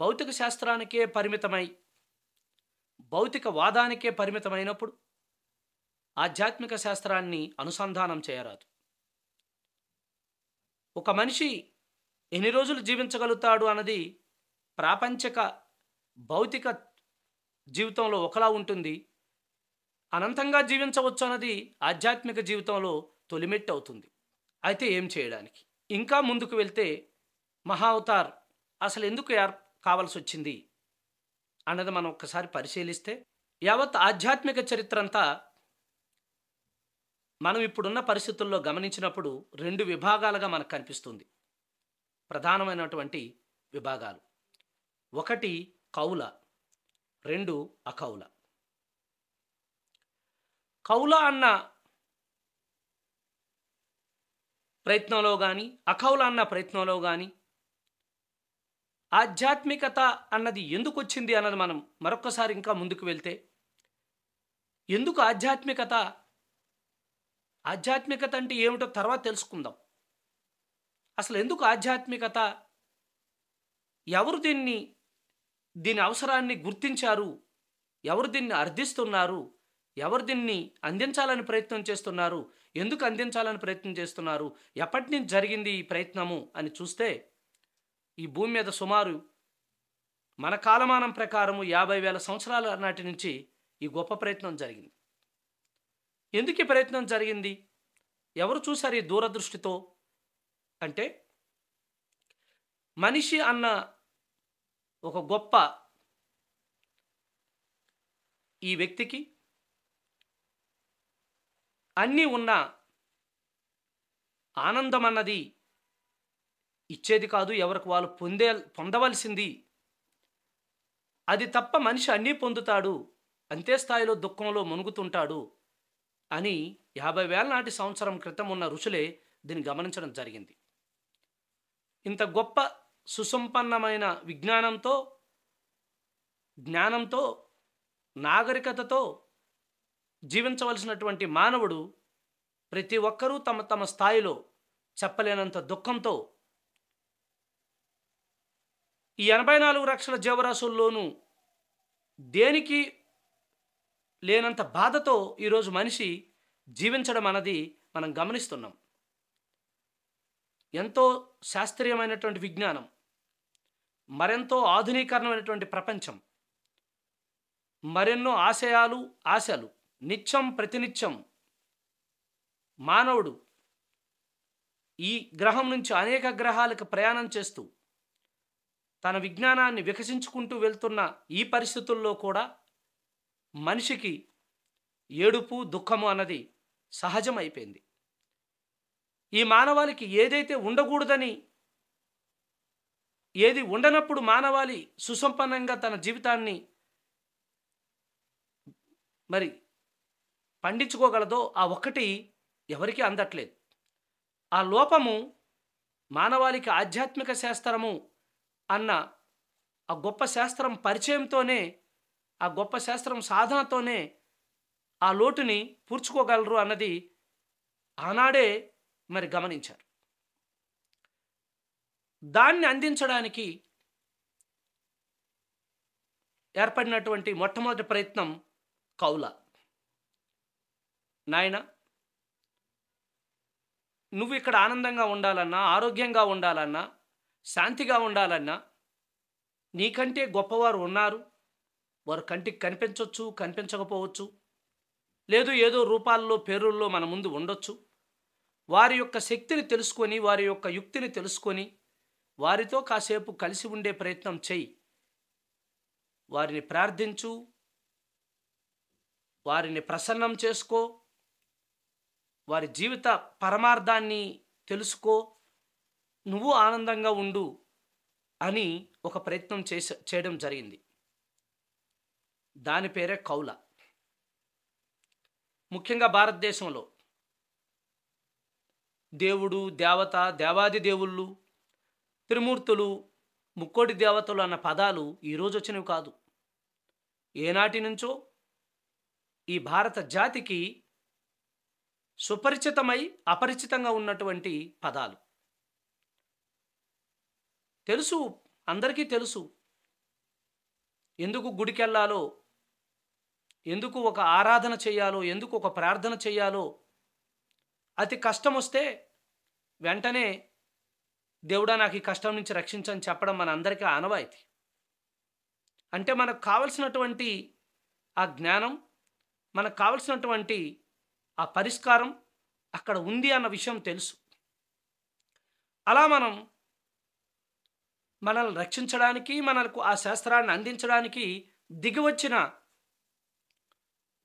భౌతిక శాస్త్రానికే పరిమితమై, భౌతిక వాదానికే పరిమితమైనప్పుడు ఆధ్యాత్మిక శాస్త్రాన్ని అనుసంధానం చేయరాదు. ఒక మనిషి ఎన్ని రోజులు జీవించగలుగుతాడు అన్నది ప్రాపంచిక, భౌతిక జీవితంలో ఒకలా ఉంటుంది. అనంతంగా జీవించవచ్చు అన్నది ఆధ్యాత్మిక జీవితంలో తొలిమెట్టు అవుతుంది. అయితే ఏం చేయడానికి? ఇంకా ముందుకు వెళ్తే మహా అవతార్ అసలు ఎందుకు కావాల్సి వచ్చింది అన్నది మనం ఒక్కసారి పరిశీలిస్తే, యావత్ ఆధ్యాత్మిక చరిత్ర అంతా మనం ఇప్పుడున్న పరిస్థితుల్లో గమనించినప్పుడు 2 విభాగాలుగా మనకు కనిపిస్తుంది. ప్రధానమైనటువంటి విభాగాలు. 1 కౌల, 2 అకౌల. కౌల అన్న ప్రయత్నంలో కానీ, అకౌల అన్న ప్రయత్నంలో కానీ ఆధ్యాత్మికత అన్నది ఎందుకు వచ్చింది అన్నది మనం మరొక్కసారి ఇంకా ముందుకు వెళ్తే, ఎందుకు ఆధ్యాత్మికత? ఆధ్యాత్మికత అంటే ఏమిటో తర్వాత తెలుసుకుందాం. అసలు ఎందుకు ఆధ్యాత్మికత? ఎవరు దీని అవసరాన్ని గుర్తించారు? ఎవరు దీన్ని అర్థిస్తున్నారు? ఎవరు దీన్ని అందించాలని ప్రయత్నం చేస్తున్నారు? ఎందుకు అందించాలని ప్రయత్నం చేస్తున్నారు? ఎప్పటి నుంచి జరిగింది ఈ ప్రయత్నము అని చూస్తే, ఈ భూమి మీద సుమారు మన కాలమానం ప్రకారము 50,000 సంవత్సరాల నాటి నుంచి ఈ గొప్ప ప్రయత్నం జరిగింది. ఎందుకు ఈ ప్రయత్నం జరిగింది? ఎవరు చూశారు ఈ దూరదృష్టితో? అంటే మనిషి అన్న ఒక గొప్ప ఈ వ్యక్తికి అన్నీ ఉన్న ఆనందం అన్నది ఇచ్చేది కాదు, ఎవరికి వాళ్ళు పొందవలసింది. అది తప్ప మనిషి అన్నీ పొందుతాడు, అంతే స్థాయిలో దుఃఖంలో మునుగుతుంటాడు అని 50,000 నాటి సంవత్సరం క్రితం ఉన్న ఋషులే దీన్ని గమనించడం జరిగింది. ఇంత గొప్ప సుసంపన్నమైన విజ్ఞానంతో, జ్ఞానంతో, నాగరికతతో జీవించవలసినటువంటి మానవుడు ప్రతి ఒక్కరూ తమ తమ స్థాయిలో చెప్పలేనంత దుఃఖంతో ఈ 84 లక్షల జీవరాశుల్లోనూ దేనికి లేనంత బాధతో ఈరోజు మనిషి జీవించడం అన్నది మనం గమనిస్తున్నాం. ఎంతో శాస్త్రీయమైనటువంటి విజ్ఞానం, మరెంతో ఆధునీకరణమైనటువంటి ప్రపంచం, మరెన్నో ఆశలు నిత్యం ప్రతినిత్యం మానవుడు ఈ గ్రహం నుంచి అనేక గ్రహాలకు ప్రయాణం చేస్తూ తన విజ్ఞానాన్ని వికసించుకుంటూ వెళ్తున్న ఈ పరిస్థితుల్లో కూడా మనిషికి ఏడుపు, దుఃఖము అన్నది సహజమైపోయింది. ఈ మానవాళికి ఏదైతే ఉండకూడదని, ఏది ఉండనప్పుడు మానవాళి సుసంపన్నంగా తన జీవితాన్ని మరి పండించుకోగలదో ఆ ఒక్కటి ఎవరికీ అందట్లేదు. ఆ లోపము మానవాళికి ఆధ్యాత్మిక శాస్త్రము అన్న ఆ గొప్ప శాస్త్రం పరిచయంతోనే, ఆ గొప్ప శాస్త్రం సాధనతోనే ఆ లోటుని పూడ్చుకోగలరు అన్నది ఆనాడే మరి గమనించారు. దాన్ని అందించడానికి ఏర్పడినటువంటి మొట్టమొదటి ప్రయత్నం కౌల. నాయన, నువ్వు ఇక్కడ ఆనందంగా ఉండాలన్నా, ఆరోగ్యంగా ఉండాలన్నా, శాంతిగా ఉండాలన్నా నీకంటే గొప్పవారు ఉన్నారు. వారు కంటికి కనిపించవచ్చు, కనిపించకపోవచ్చు, లేదు ఏదో రూపాల్లో, పేరుల్లో మన ముందు ఉండొచ్చు. వారి యొక్క శక్తిని తెలుసుకొని, వారి యొక్క యుక్తిని తెలుసుకొని వారితో కాసేపు కలిసి ఉండే ప్రయత్నం చెయ్యి. వారిని ప్రార్థించు, వారిని ప్రసన్నం చేసుకో, వారి జీవిత పరమార్థాన్ని తెలుసుకో, నువ్వు ఆనందంగా ఉండు అని ఒక ప్రయత్నం చేయడం జరిగింది. దాని పేరే కౌల. ముఖ్యంగా భారతదేశంలో దేవుడు, దేవత, దేవాది దేవుళ్ళు, త్రిమూర్తులు, ముక్కోటి దేవతలు అన్న పదాలు ఈరోజు వచ్చినవి కాదు. ఏనాటి నుంచో ఈ భారత జాతికి సుపరిచితమై అపరిచితంగా ఉన్నటువంటి పదాలు. తెలుసు, అందరికీ తెలుసు. ఎందుకు గుడికెళ్ళాలో, ఎందుకు ఒక ఆరాధన చేయాలో, ఎందుకు ఒక ప్రార్థన చేయాలో, అతి కష్టం వస్తే వెంటనే దేవుడా నాకు ఈ కష్టం నుంచి రక్షించని చెప్పడం మన అందరికీ ఆనవాయితీ. అంటే మనకు కావలసినటువంటి ఆ జ్ఞానం, మనకు కావలసినటువంటి ఆ పరిష్కారం అక్కడ ఉంది అన్న విషయం తెలుసు. అలా మనం మనల్ని రక్షించడానికి, మనకు ఆ శాస్త్రాన్ని అందించడానికి దిగివచ్చిన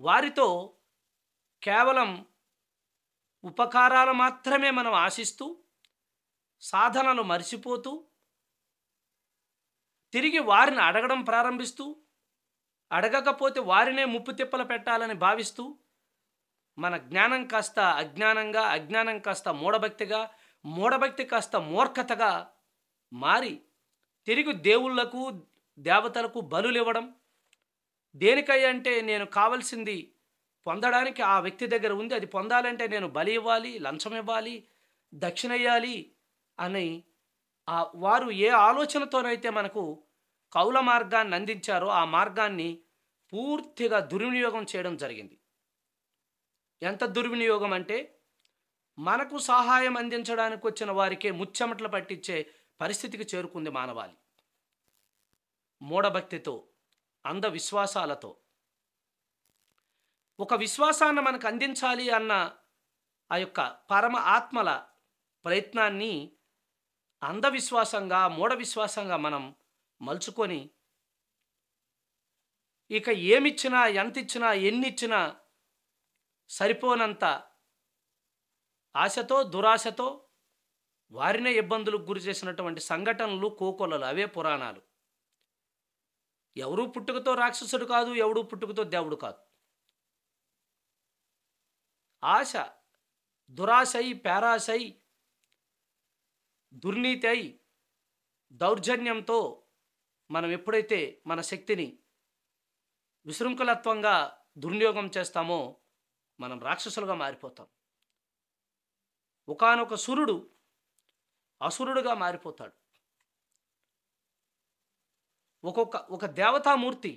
వారితో కేవలం ఉపకారాలు మాత్రమే మనం ఆశిస్తూ, సాధనలు మరిచిపోతూ, తిరిగి వారిని అడగడం ప్రారంభిస్తూ, అడగకపోతే వారినే ముప్పు తిప్పలు పెట్టాలని భావిస్తూ, మన జ్ఞానం కాస్త అజ్ఞానంగా, అజ్ఞానం కాస్త మూఢభక్తిగా, మూఢభక్తి కాస్త మూర్ఖతగా మారి తిరిగి దేవుళ్లకు, దేవతలకు బలులు ఇవ్వడం. దేనికై అంటే నేను కావలసింది పొందడానికి ఆ వ్యక్తి దగ్గర ఉంది, అది పొందాలంటే నేను బలి ఇవ్వాలి, లంచం ఇవ్వాలి, దక్షిణ ఇవ్వాలి అని వారు ఏ ఆలోచనతోనైతే మనకు కౌల మార్గాన్ని అందించారో ఆ మార్గాన్ని పూర్తిగా దుర్వినియోగం చేయడం జరిగింది. ఎంత దుర్వినియోగం అంటే మనకు సహాయం అందించడానికి వచ్చిన వారికే ముచ్చెమటలు పట్టించే పరిస్థితికి చేరుకుంది మానవాళి. మూఢభక్తితో, అంధవిశ్వాసాలతో. ఒక విశ్వాసాన్ని మనకు అందించాలి అన్న ఆ యొక్క పరమ ఆత్మల ప్రయత్నాన్ని అంధవిశ్వాసంగా, మూఢ విశ్వాసంగా మనం మలుచుకొని ఇక ఏమిచ్చినా, ఎంతిచ్చినా, ఎన్నిచ్చినా సరిపోనంత ఆశతో, దురాశతో వారినే ఇబ్బందులకు గురి చేసినటువంటి సంఘటనలు, కోకొల్లలు. అవే పురాణాలు. ఎవరూ పుట్టుకతో రాక్షసుడు కాదు, ఎవడూ పుట్టుకతో దేవుడు కాదు. ఆశ, దురాశై, పేరాశై, దుర్నీతి, దౌర్జన్యంతో మనం ఎప్పుడైతే మన శక్తిని విశృంఖలత్వంగా దుర్వినియోగం చేస్తామో మనం రాక్షసులుగా మారిపోతాం. ఒకానొక సురుడు అసురుడుగా మారిపోతాడు. ఒక దేవతామూర్తి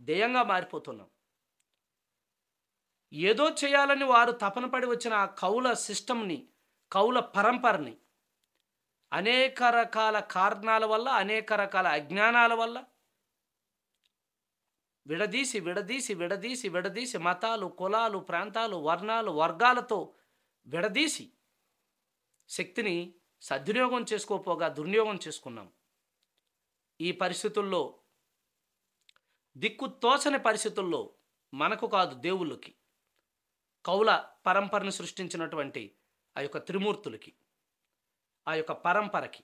దెయ్యంగా మారిపోతున్నాం. ఏదో చేయాలని వారు తపన పడి వచ్చిన ఆ కౌల సిస్టమ్ని, కౌల పరంపరని అనేక రకాల కారణాల వల్ల, అనేక రకాల అజ్ఞానాల వల్ల విడదీసి మతాలు, కులాలు, ప్రాంతాలు, వర్ణాలు, వర్గాలతో విడదీసి శక్తిని సద్వినియోగం చేసుకోపోగా దుర్వినియోగం చేసుకున్నాం. ఈ పరిస్థితుల్లో, దిక్కు తోచని పరిస్థితుల్లో మనకు కాదు దేవుళ్ళకి, కౌల పరంపరను సృష్టించినటువంటి ఆ యొక్క త్రిమూర్తులకి, ఆ యొక్క పరంపరకి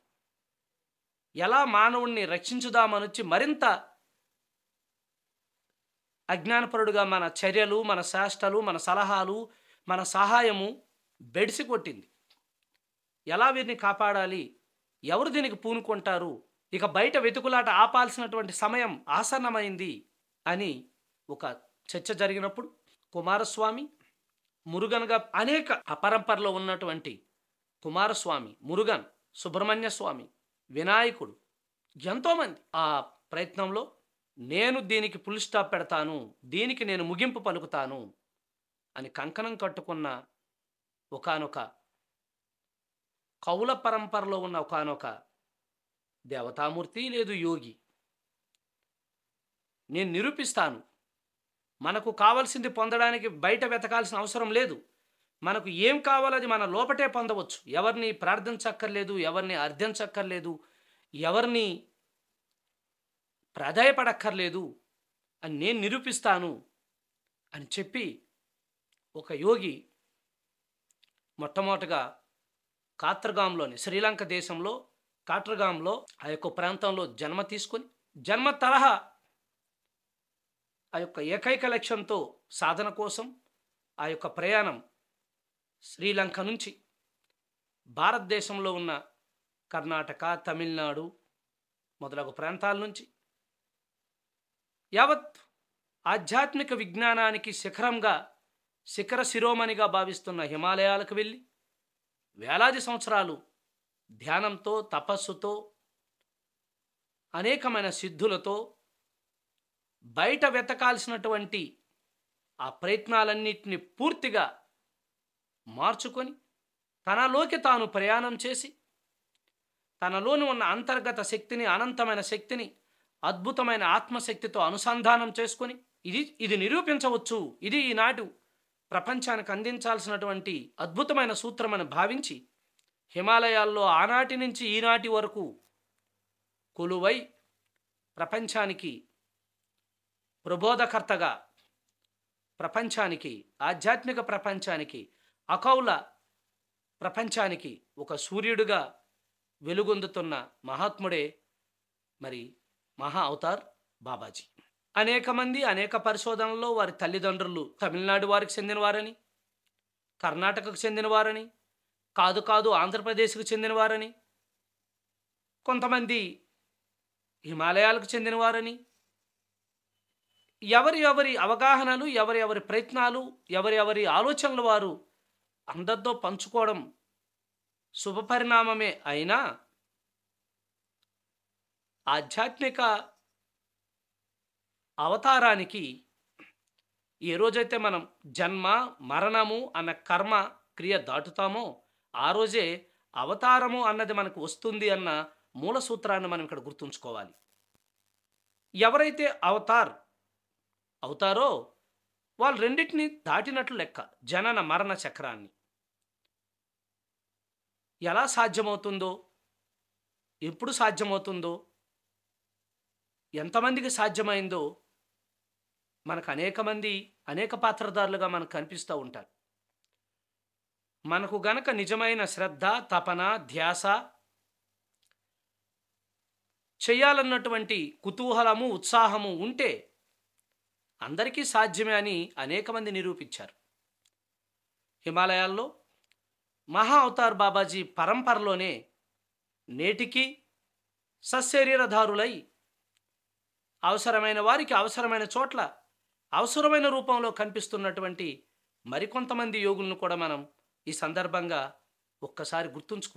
ఎలా మానవుణ్ణి రక్షించుదామనొచ్చి మరింత అజ్ఞానపరుడుగా మన చర్యలు, మన శాస్త్రాలు, మన సలహాలు, మన సహాయము బెడిసి కొట్టింది. ఎలా వీరిని కాపాడాలి, ఎవరు దీనికి పూనుకుంటారు, ఇక బయట వెతుకులాట ఆపాల్సినటువంటి సమయం ఆసన్నమైంది అని ఒక చర్చ జరిగినప్పుడు కుమారస్వామి, మురుగన్గా అనేక ఆ పరంపరలో ఉన్నటువంటి కుమారస్వామి, మురుగన్, సుబ్రహ్మణ్య స్వామి, వినాయకుడు, ఎంతోమంది ఆ ప్రయత్నంలో నేను దీనికి ఫుల్ స్టాప్ పెడతాను, దీనికి నేను ముగింపు పలుకుతాను అని కంకణం కట్టుకున్న ఒకానొక కౌల పరంపరలో ఉన్న ఒకానొక దేవతామూర్తి లేదు యోగి, నేను నిరూపిస్తాను, మనకు కావాల్సింది పొందడానికి బయట వెతకాల్సిన అవసరం లేదు, మనకు ఏం కావాలో అది మన లోపటే పొందవచ్చు, ఎవరిని ప్రార్థించక్కర్లేదు, ఎవరిని అర్థించక్కర్లేదు, ఎవరిని ప్రాధాయపడక్కర్లేదు అని నేను నిరూపిస్తాను అని చెప్పి ఒక యోగి మొట్టమొదటగా కాత్రగాంలోని, శ్రీలంక దేశంలో కాట్రగాంలో ఆ యొక్క ప్రాంతంలో జన్మ తీసుకొని, జన్మ తరహా ఆ యొక్క ఏకైక లక్ష్యంతో సాధన కోసం ఆ యొక్క ప్రయాణం శ్రీలంక నుంచి భారతదేశంలో ఉన్న కర్ణాటక, తమిళనాడు మొదలగు ప్రాంతాల నుంచి యావత్ ఆధ్యాత్మిక విజ్ఞానానికి శిఖర శిరోమణిగా భావిస్తున్న హిమాలయాలకు వెళ్ళి వేలాది సంవత్సరాలు ధ్యానంతో, తపస్సుతో, అనేకమైన సిద్ధులతో బయట వెతకాల్సినటువంటి ఆ ప్రయత్నాలన్నిటిని పూర్తిగా మార్చుకొని తనలోకి తాను ప్రయాణం చేసి తనలోని ఉన్న అంతర్గత శక్తిని, అనంతమైన శక్తిని, అద్భుతమైన ఆత్మశక్తితో అనుసంధానం చేసుకొని ఇది నిరూపించవచ్చు, ఇది ఈనాడు ప్రపంచానికి అందించాల్సినటువంటి అద్భుతమైన సూత్రమని భావించి హిమాలయాల్లో ఆనాటి నుంచి ఈనాటి వరకు కొలువై ప్రపంచానికి ప్రబోధకర్తగా, ప్రపంచానికి, ఆధ్యాత్మిక ప్రపంచానికి, అకౌల ప్రపంచానికి ఒక సూర్యుడిగా వెలుగొందుతున్న మహాత్ముడే మరి మహా అవతార్ బాబాజీ. అనేక మంది అనేక పరిశోధనల్లో వారి తల్లిదండ్రులు తమిళనాడు వారికి చెందినవారని, కర్ణాటకకు చెందినవారని, కాదు ఆంధ్రప్రదేశ్కు చెందినవారని, కొంతమంది హిమాలయాలకు చెందినవారని, ఎవరి అవగాహనలు, ఎవరి ప్రయత్నాలు, ఎవరి ఆలోచనలు వారు అందరితో పంచుకోవడం శుభపరిణామమే. అయినా ఆధ్యాత్మిక అవతారానికి ఏ రోజైతే మనం జన్మ మరణము అన్న కర్మ క్రియ దాటుతామో ఆ రోజే అవతారము అన్నది మనకు వస్తుంది అన్న మూల సూత్రాన్ని మనం ఇక్కడ గుర్తుంచుకోవాలి. ఎవరైతే అవుతారో వాళ్ళు రెండింటిని దాటినట్లు లెక్క. జనన మరణ చక్రాన్ని ఎలా సాధ్యమవుతుందో, ఎప్పుడు సాధ్యమవుతుందో, ఎంతమందికి సాధ్యమైందో మనకు అనేక పాత్రధారులుగా మనకు కనిపిస్తూ ఉంటారు. మనకు గనక నిజమైన శ్రద్ధ, తపన, ధ్యాస, చేయాలన్నటువంటి కుతూహలము, ఉత్సాహము ఉంటే అందరికీ సాధ్యమే అని అనేక మంది నిరూపించారు. హిమాలయాల్లో మహా అవతార్ బాబాజీ పరంపరలోనే నేటికి సశరీరధారులై అవసరమైన వారికి అవసరమైన చోట్ల అవసరమైన రూపంలో కనిపిస్తున్నటువంటి మరికొంతమంది యోగులను కూడా మనం ఈ సందర్భంగా ఒక్కసారి గుర్తుంచుకుందాం.